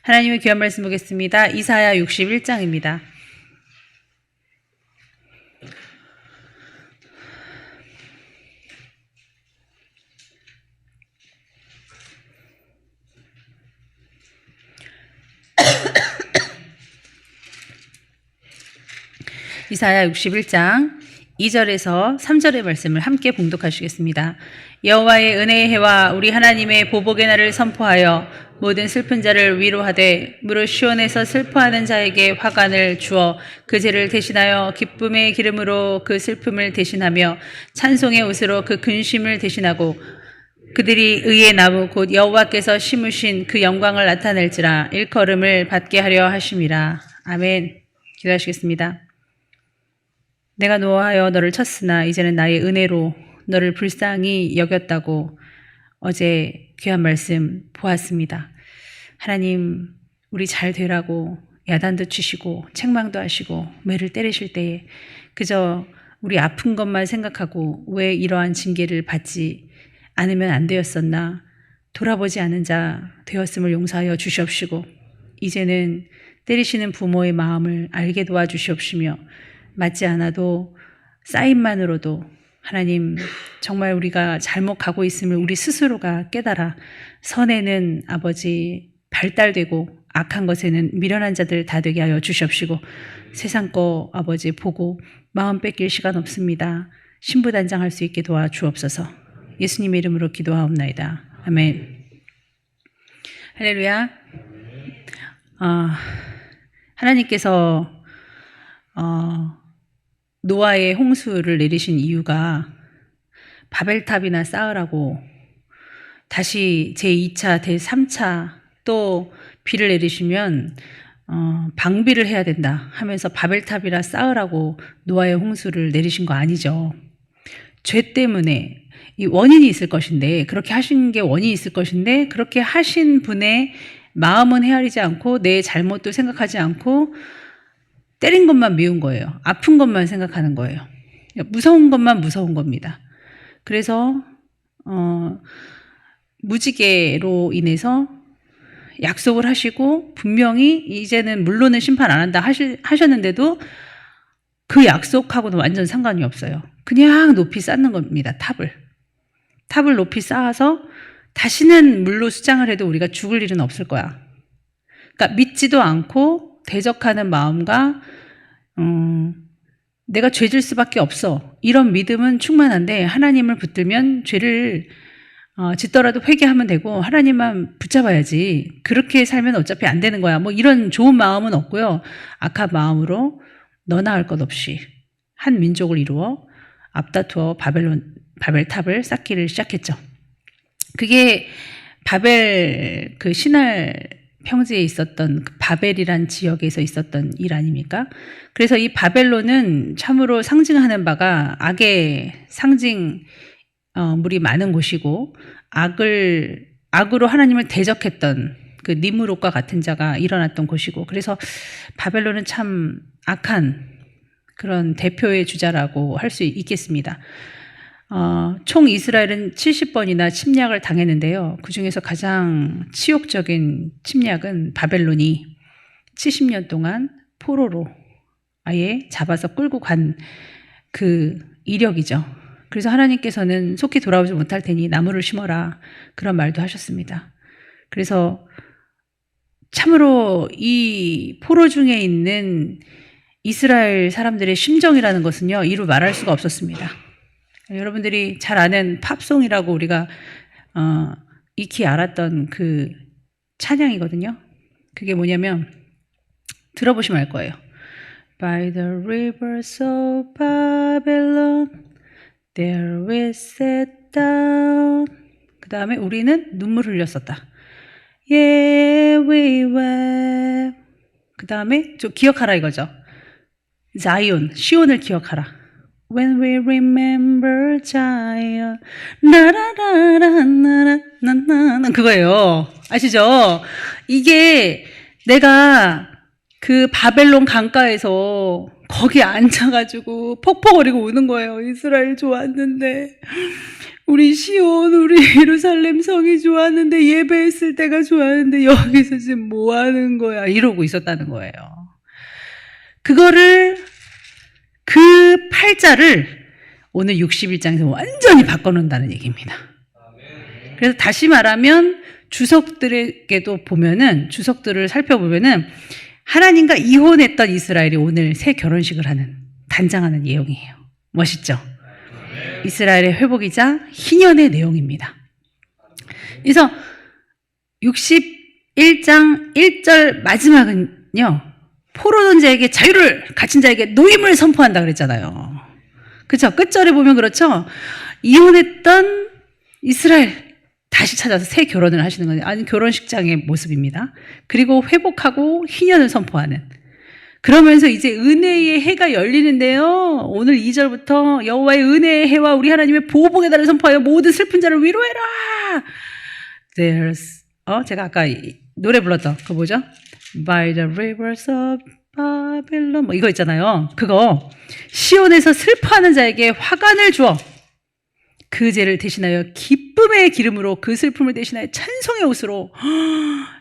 하나님의 귀한 말씀 보겠습니다. 이사야 61장입니다. 이사야 61장 2절에서 3절의 말씀을 함께 봉독하시겠습니다. 여호와의 은혜의 해와 우리 하나님의 보복의 날을 선포하여 모든 슬픈 자를 위로하되 무릇 시온에서 슬퍼하는 자에게 화관을 주어 그 죄를 대신하여 기쁨의 기름으로 그 슬픔을 대신하며 찬송의 옷으로 그 근심을 대신하고 그들이 의의 나무 곧 여호와께서 심으신 그 영광을 나타낼지라 일컬음을 받게 하려 하심이라. 아멘. 기도하시겠습니다. 내가 노하여 너를 쳤으나 이제는 나의 은혜로 너를 불쌍히 여겼다고 어제 귀한 말씀 보았습니다. 하나님, 우리 잘 되라고 야단도 치시고 책망도 하시고 매를 때리실 때에 그저 우리 아픈 것만 생각하고 왜 이러한 징계를 받지 않으면 안 되었었나, 돌아보지 않은 자 되었음을 용서하여 주시옵시고 이제는 때리시는 부모의 마음을 알게 도와주시옵시며 맞지 않아도 사인만으로도 하나님 정말 우리가 잘못 가고 있음을 우리 스스로가 깨달아 선에는 아버지 발달되고 악한 것에는 미련한 자들 다 되게 하여 주시옵시고 세상 거 아버지 보고 마음 뺏길 시간 없습니다. 신부단장할 수 있게 도와주옵소서. 예수님의 이름으로 기도하옵나이다. 아멘. 할렐루야. 하나님께서 노아의 홍수를 내리신 이유가 바벨탑이나 쌓으라고 다시 제2차, 제3차 또 비를 내리시면 방비를 해야 된다 하면서 바벨탑이나 쌓으라고 노아의 홍수를 내리신 거 아니죠. 죄 때문에 이 원인이 있을 것인데, 그렇게 하신 게 원인이 있을 것인데 그렇게 하신 분의 마음은 헤아리지 않고 내 잘못도 생각하지 않고 때린 것만 미운 거예요. 아픈 것만 생각하는 거예요. 무서운 것만 무서운 겁니다. 그래서 무지개로 인해서 약속을 하시고 분명히 이제는 물론은 심판 안 한다 하셨는데도 그 약속하고는 완전 상관이 없어요. 그냥 높이 쌓는 겁니다. 탑을 높이 쌓아서 다시는 물로 수장을 해도 우리가 죽을 일은 없을 거야. 그러니까 믿지도 않고 대적하는 마음과 내가 죄질 수밖에 없어, 이런 믿음은 충만한데 하나님을 붙들면 죄를 짓더라도 회개하면 되고 하나님만 붙잡아야지, 그렇게 살면 어차피 안 되는 거야, 뭐 이런 좋은 마음은 없고요. 악한 마음으로 너나 할 것 없이 한 민족을 이루어 앞다투어 바벨탑을 쌓기를 시작했죠. 그게 바벨 그 신할 평지에 있었던 그 바벨이란 지역에서 있었던 일 아닙니까? 그래서 이 바벨론은 참으로 상징하는 바가 악의 상징물이 많은 곳이고 악으로 하나님을 대적했던 그 니므롯과 같은 자가 일어났던 곳이고, 그래서 바벨론은 참 악한 그런 대표의 주자라고 할 수 있겠습니다. 총 이스라엘은 70번이나 침략을 당했는데요. 그 중에서 가장 치욕적인 침략은 바벨론이 70년 동안 포로로 아예 잡아서 끌고 간 그 이력이죠. 그래서 하나님께서는 속히 돌아오지 못할 테니 나무를 심어라, 그런 말도 하셨습니다. 그래서 참으로 이 포로 중에 있는 이스라엘 사람들의 심정이라는 것은요, 이루 말할 수가 없었습니다. 여러분들이 잘 아는 팝송이라고 우리가 익히 알았던 그 찬양이거든요. 그게 뭐냐면 들어보시면 알 거예요. By the rivers of Babylon there we sat down. 그 다음에 우리는 눈물 흘렸었다. Yeah we wept. 그 다음에 저 기억하라 이거죠. 자이온, 시온을 기억하라. When we remember Zion, 나라라라나라나나, 그거예요. 아시죠? 이게 내가 그 바벨론 강가에서 거기 앉아가지고 퍽퍽거리고 우는 거예요. 이스라엘 좋았는데 우리 시온, 우리 예루살렘 성이 좋았는데, 예배했을 때가 좋았는데 여기서 지금 뭐 하는 거야? 이러고 있었다는 거예요. 그거를, 그 팔자를 오늘 61장에서 완전히 바꿔놓는다는 얘기입니다. 그래서 다시 말하면 주석들에게도 보면은, 주석들을 살펴보면은 하나님과 이혼했던 이스라엘이 오늘 새 결혼식을 하는, 단장하는 내용이에요. 멋있죠? 이스라엘의 회복이자 희년의 내용입니다. 그래서 61장 1절 마지막은요, 포로된 자에게 자유를, 갇힌 자에게 노임을 선포한다 그랬잖아요. 그렇죠? 끝절에 보면 그렇죠? 이혼했던 이스라엘 다시 찾아서 새 결혼을 하시는 건 아니 결혼식장의 모습입니다. 그리고 회복하고 희년을 선포하는. 그러면서 이제 은혜의 해가 열리는데요. 오늘 2절부터 여호와의 은혜의 해와 우리 하나님의 보복의 달을 선포하여 모든 슬픈 자를 위로해라. 제가 아까 노래 불렀던 그거 뭐죠? By the rivers of Babylon 뭐 이거 있잖아요. 그거 시온에서 슬퍼하는 자에게 화관을 주어 그 죄를 대신하여 기쁨의 기름으로 그 슬픔을 대신하여 찬송의 옷으로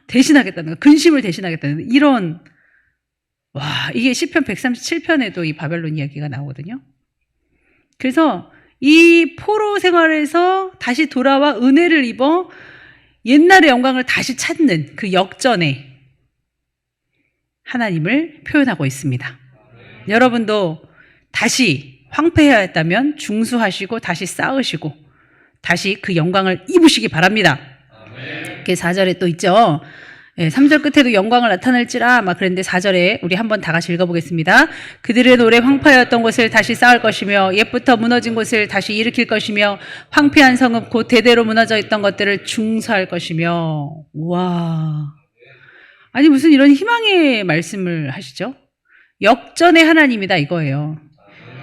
대신하겠다는 거, 근심을 대신하겠다는 이런. 와, 이게 시편 137편에도 이 바벨론 이야기가 나오거든요. 그래서 이 포로 생활에서 다시 돌아와 은혜를 입어 옛날의 영광을 다시 찾는 그 역전에 하나님을 표현하고 있습니다. 여러분도 다시 황폐해야 했다면 중수하시고 다시 쌓으시고 다시 그 영광을 입으시기 바랍니다. 이렇게 4절에 또 있죠. 3절 끝에도 영광을 나타낼지라 막 그랬는데 4절에 우리 한번 다 같이 읽어보겠습니다. 그들의 오래 황폐하였던 곳을 다시 쌓을 것이며 옛부터 무너진 곳을 다시 일으킬 것이며 황폐한 성읍 곧 대대로 무너져 있던 것들을 중수할 것이며. 와, 아니 무슨 이런 희망의 말씀을 하시죠? 역전의 하나님이다 이거예요.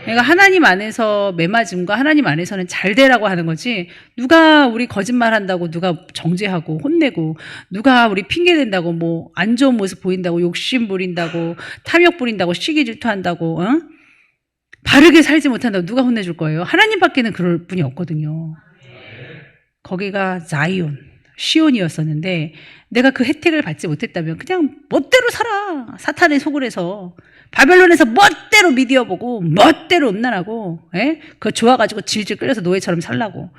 그러니까 하나님 안에서 매맞음과 하나님 안에서는 잘 되라고 하는 거지, 누가 우리 거짓말한다고 누가 정죄하고 혼내고 누가 우리 핑계댄다고 뭐 안 좋은 모습 보인다고 욕심 부린다고 탐욕 부린다고 시기 질투한다고 바르게 살지 못한다고 누가 혼내줄 거예요? 하나님밖에는 그럴 분이 없거든요. 거기가 자이온, 시온이었었는데 내가 그 혜택을 받지 못했다면 그냥 멋대로 살아. 사탄의 속을 해서 바벨론에서 멋대로 미디어 보고 멋대로 음란하고 그거 좋아가지고 질질 끌려서 노예처럼 살라고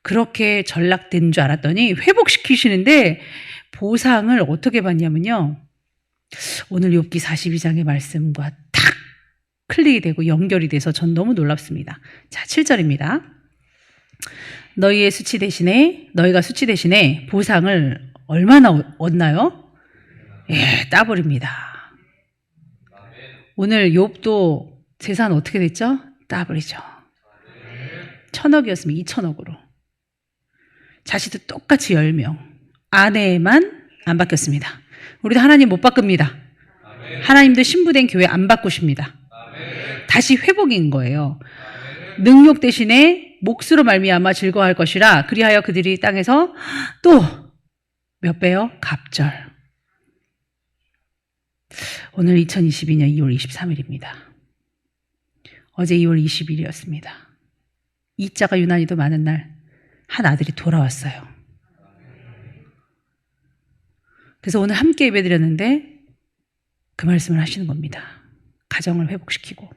그렇게 전락된 줄 알았더니 회복시키시는데 보상을 어떻게 받냐면요, 오늘 욥기 42장의 말씀과 탁 클릭이 되고 연결이 돼서 전 너무 놀랍습니다. 자, 7절입니다. 너희가 수치 대신에 보상을 얼마나 얻나요? 따블입니다. 오늘 욥도 재산 어떻게 됐죠? 따블이죠. 1,000억이었으면 2,000억으로. 자식도 똑같이 10명. 아내만 안 바뀌었습니다. 우리도 하나님 못 바꿉니다. 하나님도 신부된 교회 안 바꾸십니다. 다시 회복인 거예요. 능욕 대신에 몫으로 말미암아 즐거워할 것이라 그리하여 그들이 땅에서 또 몇 배요? 갑절. 오늘 2022년 2월 23일입니다. 어제 2월 20일이었습니다. 이자가 유난히도 많은 날 한 아들이 돌아왔어요. 그래서 오늘 함께 예배드렸는데 그 말씀을 하시는 겁니다. 가정을 회복시키고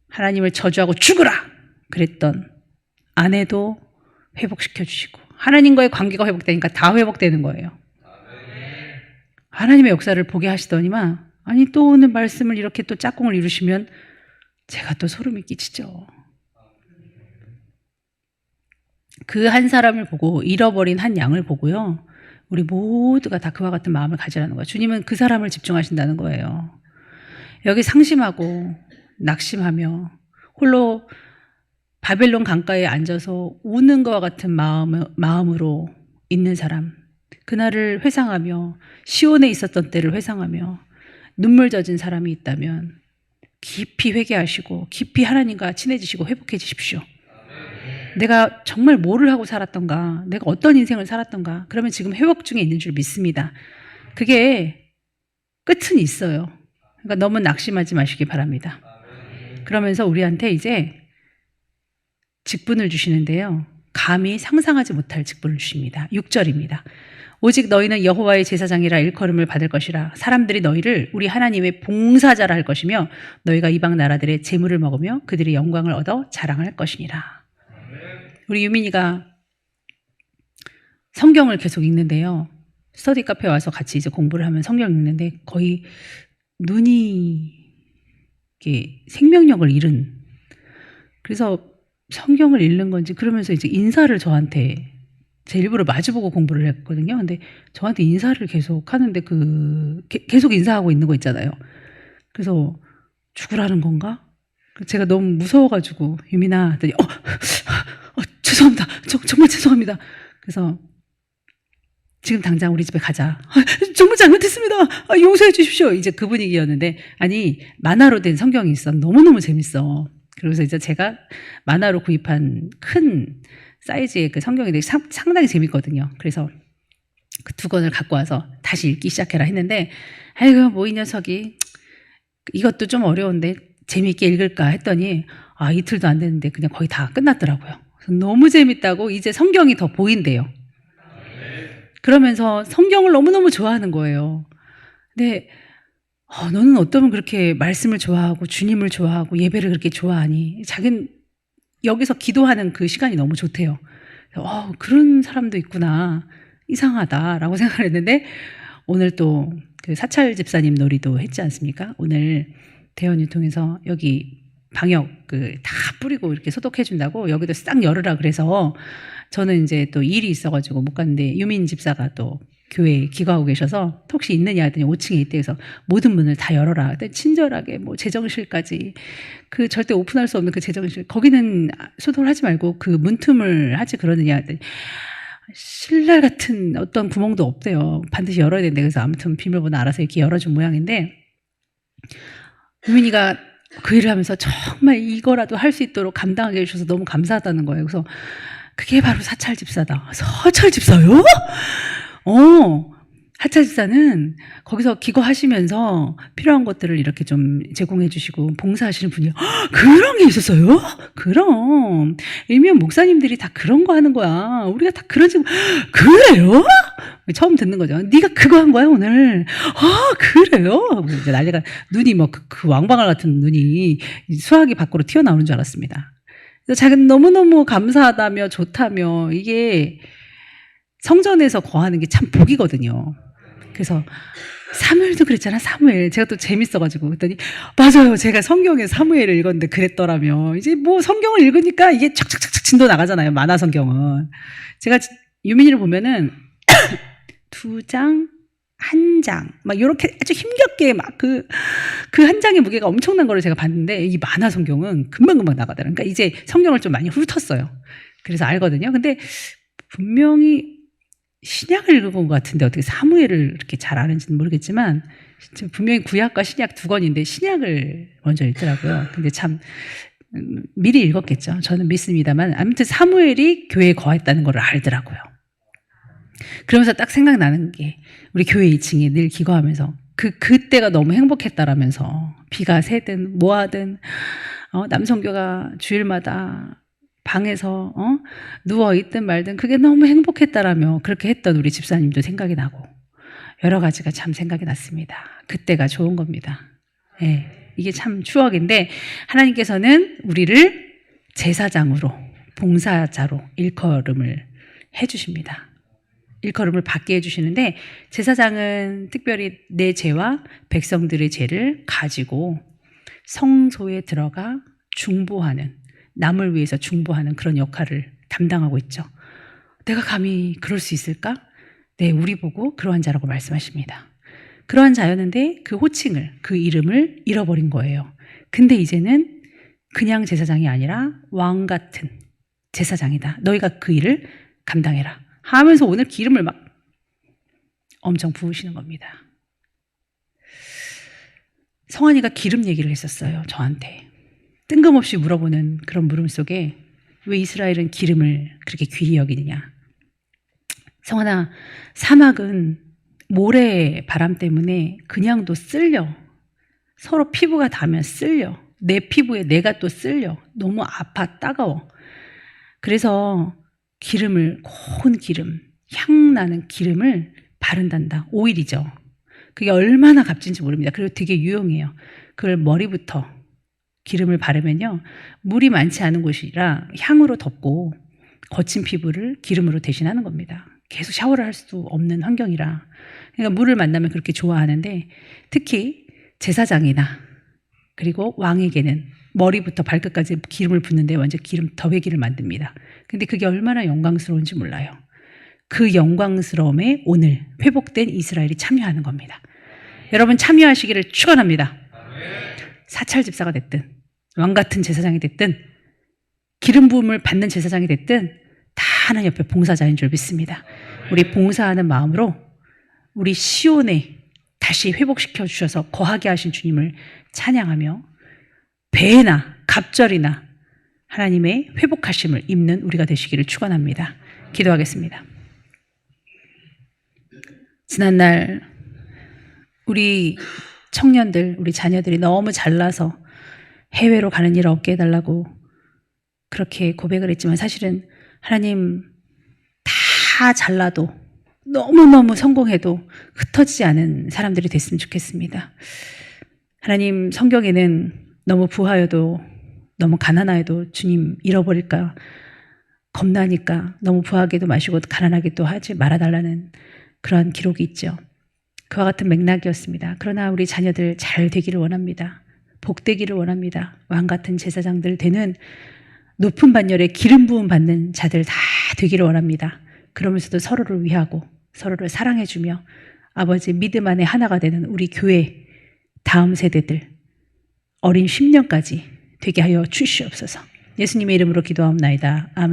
하나님을 저주하고 죽으라 그랬던 아내도 회복시켜 주시고 하나님과의 관계가 회복되니까 다 회복되는 거예요. 하나님의 역사를 보게 하시더니만, 아니 또 오늘 말씀을 이렇게 또 짝꿍을 이루시면 제가 또 소름이 끼치죠. 그 한 사람을 보고, 잃어버린 한 양을 보고요, 우리 모두가 다 그와 같은 마음을 가지라는 거예요. 주님은 그 사람을 집중하신다는 거예요. 여기 상심하고 낙심하며 홀로 바벨론 강가에 앉아서 우는 것과 같은 마음으로 있는 사람, 그날을 회상하며 시온에 있었던 때를 회상하며 눈물 젖은 사람이 있다면 깊이 회개하시고 깊이 하나님과 친해지시고 회복해지십시오. 내가 정말 뭐를 하고 살았던가, 내가 어떤 인생을 살았던가, 그러면 지금 회복 중에 있는 줄 믿습니다. 그게 끝은 있어요. 그러니까 너무 낙심하지 마시기 바랍니다. 그러면서 우리한테 이제 직분을 주시는데요. 감히 상상하지 못할 직분을 주십니다. 6절입니다. 오직 너희는 여호와의 제사장이라 일컬음을 받을 것이라. 사람들이 너희를 우리 하나님의 봉사자라 할 것이며 너희가 이방 나라들의 재물을 먹으며 그들의 영광을 얻어 자랑할 것이니라. 우리 유민이가 성경을 계속 읽는데요. 스터디 카페 와서 같이 이제 공부를 하면 성경 읽는데 거의 눈이 이렇게 생명력을 잃은, 그래서 성경을 읽는 건지 그러면서 이제 인사를 저한테, 제 일부러 마주보고 공부를 했거든요. 근데 저한테 인사를 계속 하는데 계속 인사하고 있는 거 있잖아요. 그래서 죽으라는 건가? 제가 너무 무서워가지고 유민아 했더니 죄송합니다. 정말 죄송합니다. 그래서 지금 당장 우리 집에 가자. 정말 잘못했습니다. 용서해 주십시오. 이제 그 분위기였는데, 아니 만화로 된 성경이 있어. 너무너무 재밌어. 그래서 이제 제가 만화로 구입한 큰 사이즈의 그 성경인데 상당히 재밌거든요. 그래서 그 2권을 갖고 와서 다시 읽기 시작해라 했는데, 아이고 뭐 이 녀석이 이것도 좀 어려운데 재미있게 읽을까 했더니 이틀도 안 됐는데 그냥 거의 다 끝났더라고요. 너무 재밌다고 이제 성경이 더 보인대요. 그러면서 성경을 너무너무 좋아하는 거예요. 근데 너는 어쩌면 그렇게 말씀을 좋아하고 주님을 좋아하고 예배를 그렇게 좋아하니? 자기는 여기서 기도하는 그 시간이 너무 좋대요. 그런 사람도 있구나. 이상하다라고 생각을 했는데, 오늘 또 그 사찰 집사님 놀이도 했지 않습니까? 오늘 대원유 통해서 여기 방역 다 뿌리고 이렇게 소독해 준다고 여기도 싹 열으라 그래서, 저는 이제 또 일이 있어가지고 못 갔는데 유민 집사가 또 교회에 기거하고 계셔서 혹시 있느냐 했더니 5층에 있대. 그래서 모든 문을 다 열어라. 친절하게 뭐 제정실까지, 그 절대 오픈할 수 없는 그 제정실, 거기는 소독을 하지 말고 그 문틈을 하지 그러느냐 했더니 신랄 같은 어떤 구멍도 없대요. 반드시 열어야 된대. 그래서 아무튼 비밀번호 알아서 이렇게 열어준 모양인데, 유민이가 그 일을 하면서 정말 이거라도 할 수 있도록 감당하게 해주셔서 너무 감사하다는 거예요. 그래서 그게 바로 사찰 집사다. 사찰 집사요? 사찰 집사는 거기서 기거하시면서 필요한 것들을 이렇게 좀 제공해 주시고 봉사하시는 분이요. 그런 게 있었어요? 그럼 일면 목사님들이 다 그런 거 하는 거야. 우리가 다 그런 식으로. 그래요? 처음 듣는 거죠. 네가 그거 한 거야 오늘? 그래요? 이제 난리가, 눈이 뭐 그 왕방울 같은 눈이 수화기 밖으로 튀어나오는 줄 알았습니다. 그래서 자기는 너무너무 감사하다며 좋다며, 이게 성전에서 거하는 게 참 복이거든요. 그래서 사무엘도 그랬잖아. 사무엘. 제가 또 재밌어가지고 그랬더니 맞아요. 제가 성경에 사무엘을 읽었는데 그랬더라며. 이제 뭐 성경을 읽으니까 이게 촥촥촥 진도 나가잖아요. 만화 성경은. 제가 유민이를 보면은 2장, 1장 막 이렇게 아주 힘겹게 막 그 한 장의 무게가 엄청난 거를 제가 봤는데, 이 만화 성경은 금방금방 나가더라고요. 그러니까 이제 성경을 좀 많이 훑었어요. 그래서 알거든요. 근데 분명히 신약을 읽은 것 같은데 어떻게 사무엘을 이렇게 잘 아는지는 모르겠지만, 분명히 구약과 신약 2권인데 신약을 먼저 읽더라고요. 근데 참 미리 읽었겠죠. 저는 믿습니다만 아무튼 사무엘이 교회에 거했다는 걸 알더라고요. 그러면서 딱 생각나는 게, 우리 교회 2층에 늘 기거하면서 그때가 너무 행복했다라면서, 비가 새든 뭐하든 남성교가 주일마다 방에서 누워있든 말든 그게 너무 행복했다라며 그렇게 했던 우리 집사님도 생각이 나고, 여러 가지가 참 생각이 났습니다. 그때가 좋은 겁니다. 이게 참 추억인데, 하나님께서는 우리를 제사장으로, 봉사자로 일컬음을 해주십니다. 일컬음을 받게 해주시는데, 제사장은 특별히 내 죄와 백성들의 죄를 가지고 성소에 들어가 중보하는, 남을 위해서 중보하는 그런 역할을 담당하고 있죠. 내가 감히 그럴 수 있을까? 네, 우리 보고 그러한 자라고 말씀하십니다. 그러한 자였는데 그 호칭을, 그 이름을 잃어버린 거예요. 근데 이제는 그냥 제사장이 아니라 왕 같은 제사장이다. 너희가 그 일을 감당해라 하면서 오늘 기름을 막 엄청 부으시는 겁니다. 성환이가 기름 얘기를 했었어요. 저한테. 뜬금없이 물어보는 그런 물음 속에 왜 이스라엘은 기름을 그렇게 귀히 여기느냐. 성환아, 사막은 모래 바람 때문에 그냥도 쓸려. 서로 피부가 닿으면 쓸려. 내 피부에 내가 또 쓸려. 너무 아파, 따가워. 그래서 기름을, 고운 기름, 향 나는 기름을 바른단다. 오일이죠. 그게 얼마나 값진지 모릅니다. 그리고 되게 유용해요. 그걸 머리부터 기름을 바르면요, 물이 많지 않은 곳이라 향으로 덮고 거친 피부를 기름으로 대신하는 겁니다. 계속 샤워를 할 수 없는 환경이라. 그러니까 물을 만나면 그렇게 좋아하는데, 특히 제사장이나 그리고 왕에게는 머리부터 발끝까지 기름을 붓는데 완전 기름 더베기를 만듭니다. 근데 그게 얼마나 영광스러운지 몰라요. 그 영광스러움에 오늘 회복된 이스라엘이 참여하는 겁니다. 여러분 참여하시기를 축원합니다. 사찰 집사가 됐든 왕 같은 제사장이 됐든 기름 부음을 받는 제사장이 됐든 다 하나님 옆에 봉사자인 줄 믿습니다. 우리 봉사하는 마음으로 우리 시온에 다시 회복시켜 주셔서 거하게 하신 주님을 찬양하며 배나 갑절이나 하나님의 회복하심을 입는 우리가 되시기를 축원합니다. 기도하겠습니다. 지난날 우리 청년들, 우리 자녀들이 너무 잘나서 해외로 가는 일 없게 해달라고 그렇게 고백을 했지만, 사실은 하나님 다 잘나도 너무너무 성공해도 흩어지지 않은 사람들이 됐으면 좋겠습니다. 하나님, 성경에는 너무 부하여도 너무 가난하여도 주님 잃어버릴까 겁나니까 너무 부하게도 마시고 가난하게도 하지 말아달라는 그런 기록이 있죠. 그와 같은 맥락이었습니다. 그러나 우리 자녀들 잘 되기를 원합니다. 복되기를 원합니다. 왕같은 제사장들 되는 높은 반열에 기름 부음 받는 자들 다 되기를 원합니다. 그러면서도 서로를 위하고 서로를 사랑해주며 아버지 믿음 안에 하나가 되는 우리 교회 다음 세대들 어린 10년까지 되게 하여 주시옵소서. 예수님의 이름으로 기도하옵나이다. 아멘.